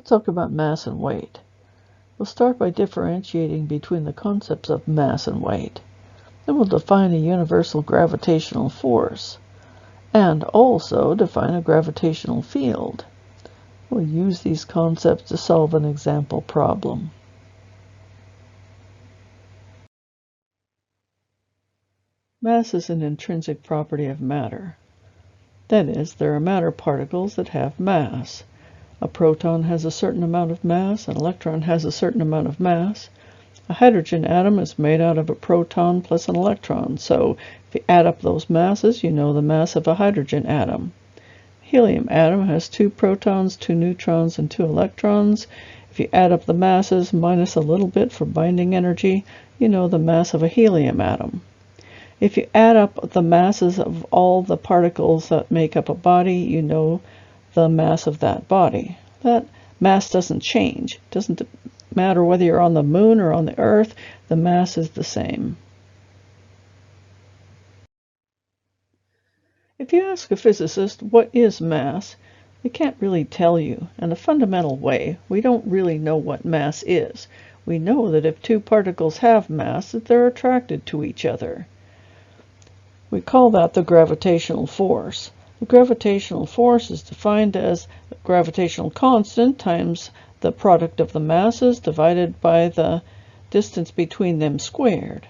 Let's talk about mass and weight. We'll start by differentiating between the concepts of mass and weight. Then we'll define a universal gravitational force, and also define a gravitational field. We'll use these concepts to solve an example problem. Mass is an intrinsic property of matter. That is, there are matter particles that have mass. A proton has a certain amount of mass, an electron has a certain amount of mass. A hydrogen atom is made out of a proton plus an electron, so if you add up those masses, you know the mass of a hydrogen atom. A helium atom has 2 protons, 2 neutrons, and 2 electrons. If you add up the masses minus a little bit for binding energy, you know the mass of a helium atom. If you add up the masses of all the particles that make up a body, you know the mass of that body. That mass doesn't change. It doesn't matter whether you're on the moon or on the earth, the mass is the same. If you ask a physicist what is mass, they can't really tell you. In a fundamental way, we don't really know what mass is. We know that if 2 particles have mass, that they're attracted to each other. We call that the gravitational force. The gravitational force is defined as the gravitational constant times the product of the masses divided by the distance between them squared.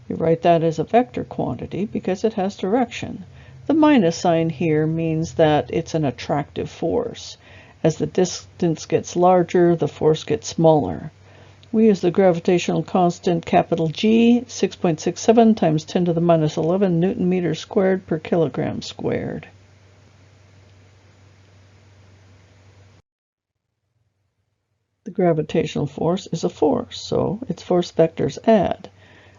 We write that as a vector quantity because it has direction. The minus sign here means that it's an attractive force. As the distance gets larger, the force gets smaller. We use the gravitational constant capital G, 6.67 times 10 to the minus 11 Newton meters squared per kilogram squared. The gravitational force is a force, so its force vectors add.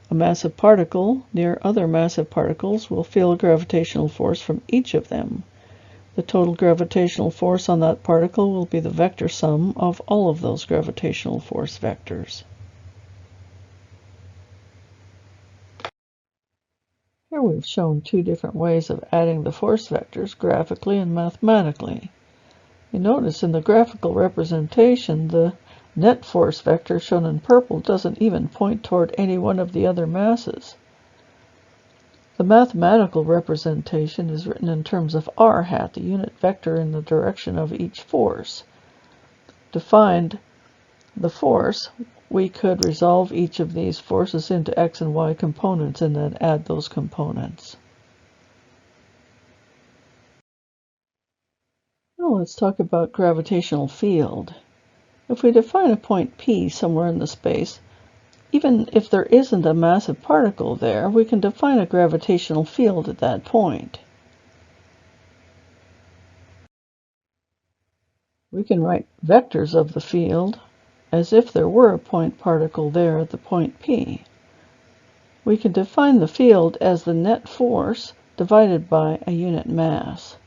A massive particle near other massive particles will feel a gravitational force from each of them. The total gravitational force on that particle will be the vector sum of all of those gravitational force vectors. Here we've shown 2 different ways of adding the force vectors, graphically and mathematically. You notice in the graphical representation, the net force vector shown in purple doesn't even point toward any one of the other masses. The mathematical representation is written in terms of r hat, the unit vector in the direction of each force. To find the force, we could resolve each of these forces into x and y components and then add those components. Now let's talk about gravitational field. If we define a point P somewhere in the space, even if there isn't a massive particle there, we can define a gravitational field at that point. We can write vectors of the field as if there were a point particle there at the point P. We can define the field as the net force divided by a unit mass.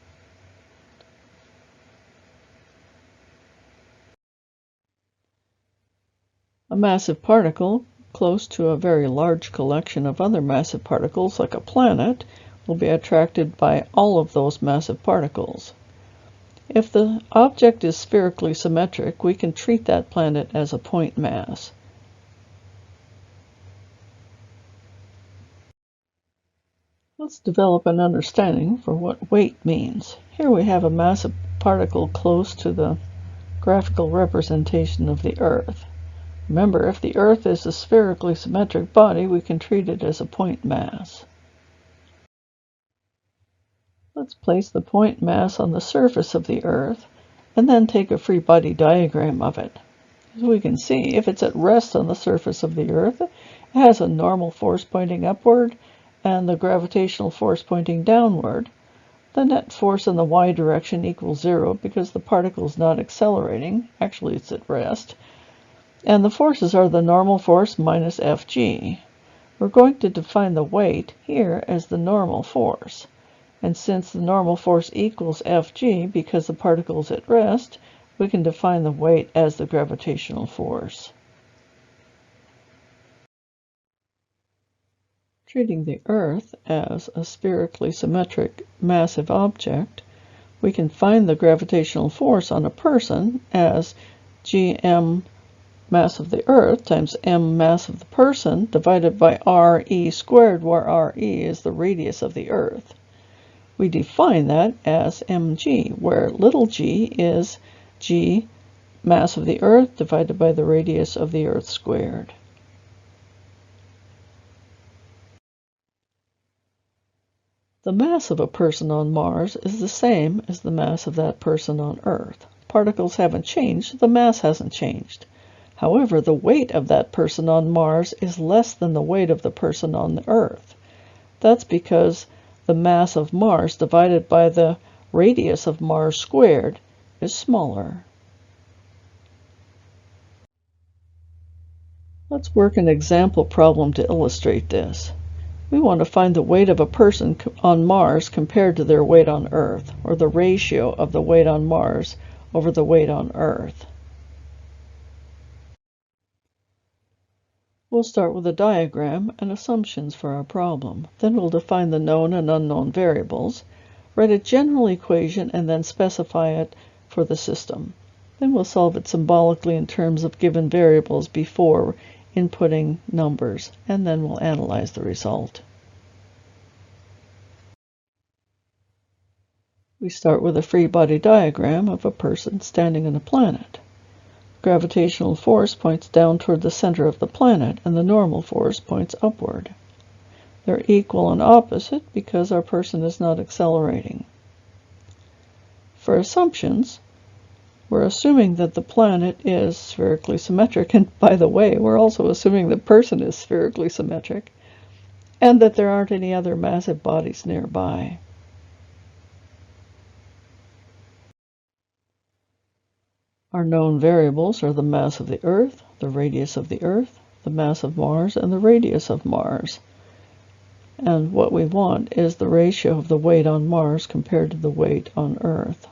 A massive particle close to a very large collection of other massive particles, like a planet, will be attracted by all of those massive particles. If the object is spherically symmetric, we can treat that planet as a point mass. Let's develop an understanding for what weight means. Here we have a massive particle close to the graphical representation of the Earth. Remember, if the Earth is a spherically symmetric body, we can treat it as a point mass. Let's place the point mass on the surface of the Earth and then take a free body diagram of it. As we can see, if it's at rest on the surface of the Earth, it has a normal force pointing upward and the gravitational force pointing downward. The net force in the y direction equals 0 because the particle is not accelerating. Actually, it's at rest. And the forces are the normal force minus Fg. We're going to define the weight here as the normal force. And since the normal force equals Fg because the particle is at rest, we can define the weight as the gravitational force. Treating the Earth as a spherically symmetric massive object, we can find the gravitational force on a person as gm mass of the Earth times m mass of the person divided by re squared, where re is the radius of the Earth. We define that as mg, where little g is g mass of the Earth divided by the radius of the Earth squared. The mass of a person on Mars is the same as the mass of that person on Earth. Particles haven't changed, the mass hasn't changed. However, the weight of that person on Mars is less than the weight of the person on the Earth. That's because the mass of Mars divided by the radius of Mars squared is smaller. Let's work an example problem to illustrate this. We want to find the weight of a person on Mars compared to their weight on Earth, or the ratio of the weight on Mars over the weight on Earth. We'll start with a diagram and assumptions for our problem. Then we'll define the known and unknown variables, write a general equation, and then specify it for the system. Then we'll solve it symbolically in terms of given variables before inputting numbers, and then we'll analyze the result. We start with a free body diagram of a person standing on a planet. Gravitational force points down toward the center of the planet, and the normal force points upward. They're equal and opposite because our person is not accelerating. For assumptions, we're assuming that the planet is spherically symmetric, and by the way, we're also assuming the person is spherically symmetric, and that there aren't any other massive bodies nearby. Our known variables are the mass of the Earth, the radius of the Earth, the mass of Mars, and the radius of Mars. And what we want is the ratio of the weight on Mars compared to the weight on Earth.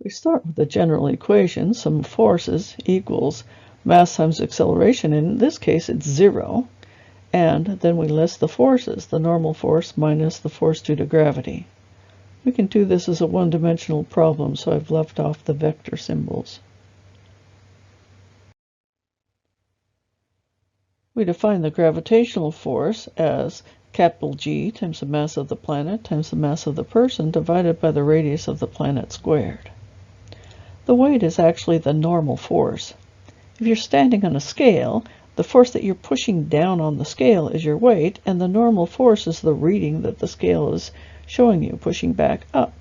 We start with the general equation, sum of forces equals mass times acceleration. In this case, it's 0. And then we list the forces, the normal force minus the force due to gravity. We can do this as a one-dimensional problem, so I've left off the vector symbols. We define the gravitational force as capital G times the mass of the planet times the mass of the person divided by the radius of the planet squared. The weight is actually the normal force. If you're standing on a scale, the force that you're pushing down on the scale is your weight, and the normal force is the reading that the scale is showing you, pushing back up.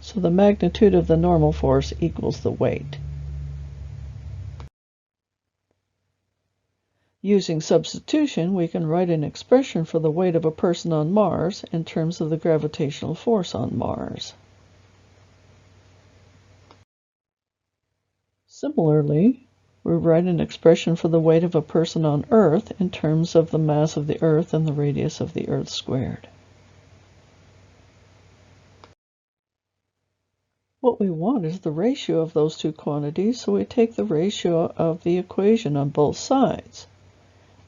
So the magnitude of the normal force equals the weight. Using substitution, we can write an expression for the weight of a person on Mars in terms of the gravitational force on Mars. Similarly, we write an expression for the weight of a person on Earth in terms of the mass of the Earth and the radius of the Earth squared. What we want is the ratio of those two quantities, so we take the ratio of the equation on both sides.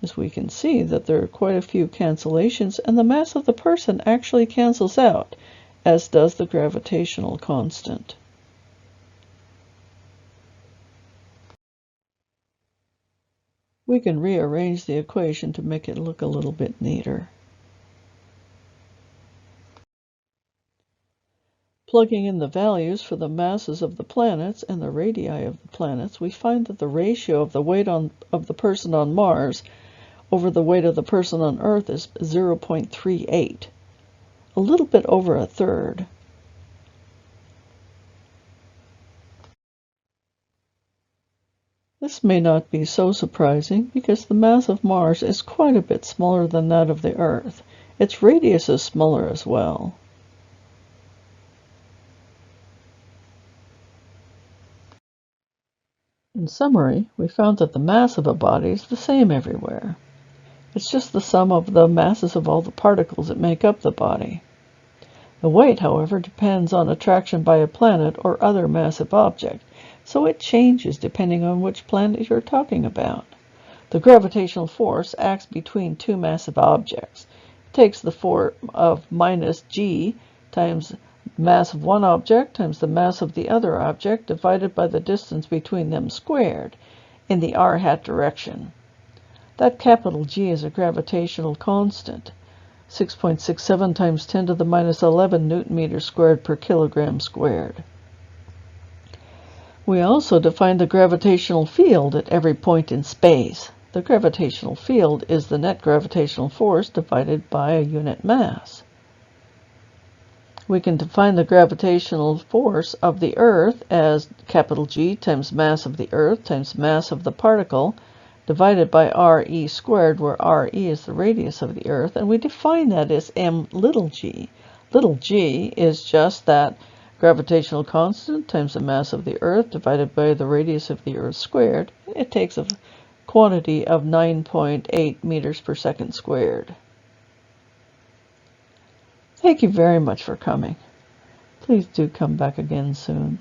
As we can see that there are quite a few cancellations, and the mass of the person actually cancels out, as does the gravitational constant. We can rearrange the equation to make it look a little bit neater. Plugging in the values for the masses of the planets and the radii of the planets, we find that the ratio of the weight of the person on Mars over the weight of the person on Earth is 0.38, a little bit over a third. This may not be so surprising because the mass of Mars is quite a bit smaller than that of the Earth. Its radius is smaller as well. In summary, we found that the mass of a body is the same everywhere. It's just the sum of the masses of all the particles that make up the body. The weight, however, depends on attraction by a planet or other massive object, so it changes depending on which planet you're talking about. The gravitational force acts between two massive objects. It takes the form of minus g times The mass of one object times the mass of the other object divided by the distance between them squared in the r hat direction. That capital G is a gravitational constant, 6.67 times 10 to the minus 11 newton meters squared per kilogram squared. We also define the gravitational field at every point in space. The gravitational field is the net gravitational force divided by a unit mass. We can define the gravitational force of the Earth as capital G times mass of the Earth times mass of the particle divided by RE squared, where RE is the radius of the Earth, and we define that as m little g. Little g is just that gravitational constant times the mass of the Earth divided by the radius of the Earth squared. It takes a quantity of 9.8 meters per second squared. Thank you very much for coming. Please do come back again soon.